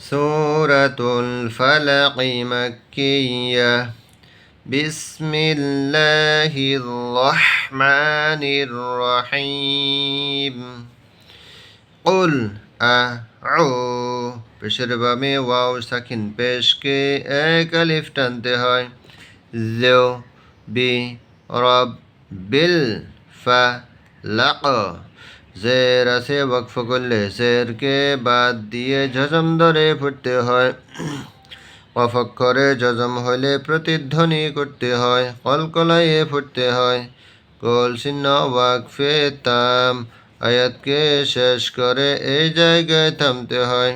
সূরাতুল ফালাক মাক্কিয়্যাহ বিসমিল্লাহির রহমানির রহিম কুল আউ পেশের বামে ওয়াও সাকিন পেশকে এক আলিফ টানতে হয় লো বি রব বিল ফালাক জের আছে ওয়াকফ করলে জেরকে বাদ দিয়ে জজম ধরে পড়তে হয় কফ অক্ষরে জজম হলে প্রতিধ্বনি করতে হয় কলকলাইয়ে পড়তে হয় কল চিহ্ন ওয়াকফে তাম আয়াতকে শেষ করে এই জায়গায় থামতে হয়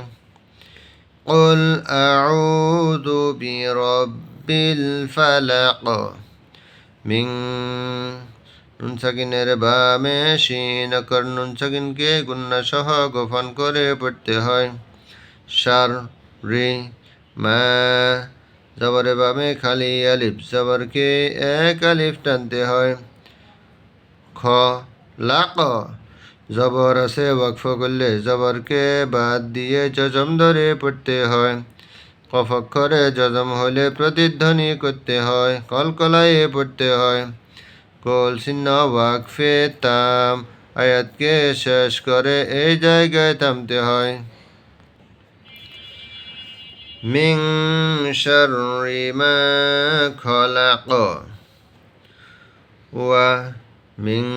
কুল আউযু বিরাব্বিল ফালাক মিন নুন সাকিনের বামে শিন অক্ষর নুন সাকিনকে গুন্না সহ গোপন করে পড়তে হয় শার রি মা জবরে বামে খালি আলিফ জবরকে এক আলিফ টানতে হয় খ লাক জবর আছে ওয়াকফ করলে জবরকে বাদ দিয়ে জজম ধরে পড়তে হয় কফ অক্ষরে জজম হলে প্রতিধ্বনি করতে হয় কলকলাইয়ে পড়তে হয় কল চিহ্ন ওয়াকফে তাম আয়াতকে শেষ করে এই জায়গায় থামতে হয় মিন শাররি মা খলাক ওয়া মিন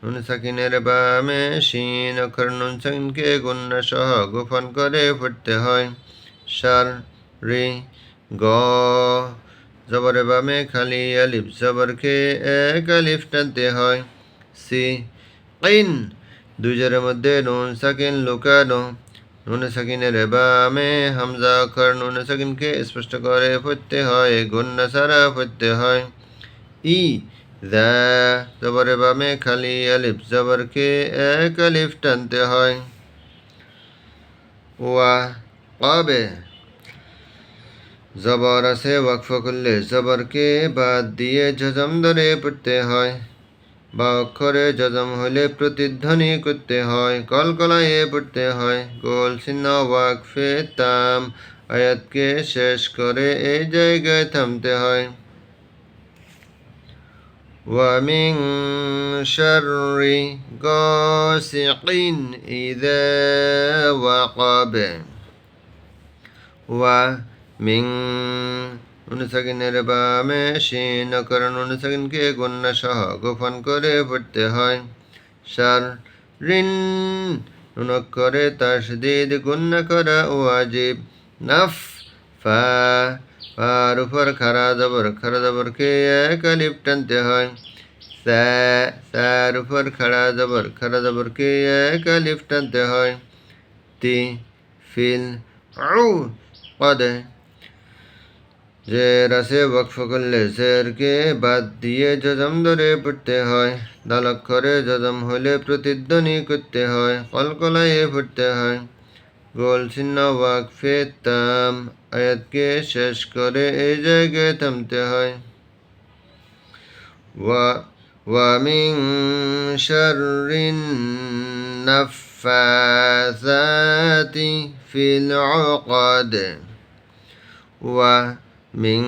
নুন সাকিনের বামে শিন অক্ষর নুন সাকিনকে গুন্না সহ গোপন করে পড়তে হয় শার রি গ জবরে বামে খালি আলিফ জবরকে এক আলিফ টানতে হয় সি কিন দুই জেরের মধ্যে নুন সাকিন লুকানো নুন সাকিনের বামে হামজা অক্ষর নুন সাকিনকে স্পষ্ট করে পড়তে হয় গুন্না সারা পড়তে হয় ই দা জবরে বামে খালি আলিফ জবরকে এক আলিফ টানতে হয় ওয়া কবে জবর আছে ওয়াকফ করলে জবরকে বাদ দিয়ে জজম ধরে পড়তে হয় বা অক্ষরে জজম হলে প্রতিধ্বনি করতে হয় কলকলাইয়ে পড়তে হয় গোল চিহ্ন ওয়াকফে তাম আয়াতকে শেষ করে এই জায়গায় থামতে হয় ওয়া মিন শাররি গাসিকিন ইযা ওয়াকাব ওয়া মিন নুন সাকিনের বামে শিন অক্ষর নুন সাকিনকে গুন্না সহ গোপন করে পড়তে হয় শার রিন নুন অক্ষরে তাসদীদ গুন্না করা ওয়াজিব নাফ ফা ফার উপর খারা জবরকে এক আলিফ টানতে হয় সার উপর খারা জবরকে এক আলিফ টানতে হয় তি ফিল আউ কদে জের আছে ওয়াকফ করলে জেরকে বাদ দিয়ে জজম ধরে পড়তে হয় দাল অক্ষরে জজম হলে প্রতিধ্বনি করতে হয় কলকলাইয়ে পড়তে হয় গোল চিহ্ন ওয়াকফে তাম আয়াতকে শেষ করে এই জায়গায় থামতে হয় ওয়া মিন শাররিন নাফাসাতি ফিল উকাদ ওয়া মিন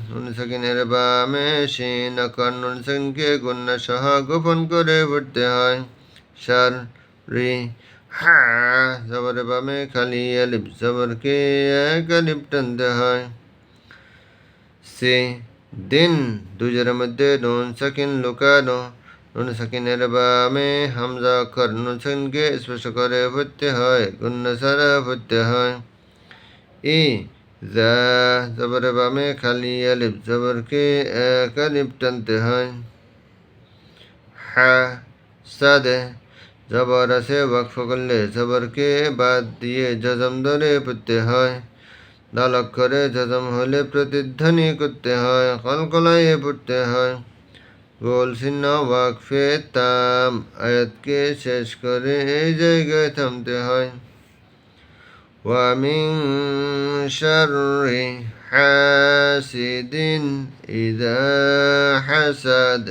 নুন সাকিনের বামে শিন অক্ষর নুন সাকিনকে গুন্না সহ গোপন করে পড়তে হয় শার রি হা জবরে বামে খালি আলিফ জবরকে এক আলিফ টানতে হয় সে দিন দুজের মধ্যে নুন সাকিন লুকানো নুন সাকিনের বামে হামজা অক্ষর নুন সাকিনকে স্পর্শ করে পড়তে হয় গুন্না সারা পড়তে হয় ই যা জবরে বামে খালি আলিফ জবরকে এক আলিফ টানতে হয় হা সাদে জবর আছে ওয়াকফ করলে জবরকে বাদ দিয়ে জজম ধরে পড়তে হয় দাল অক্ষরে জজম হলে প্রতিধ্বনি করতে হয় কলকলাইয়ে পড়তে হয় গোল চিহ্ন ওয়াকফে তাম আয়াতকে শেষ করে এই জায়গায় থামতে হয় ওয়া মিন শাররি হাসিদিন ইযা হাসাদ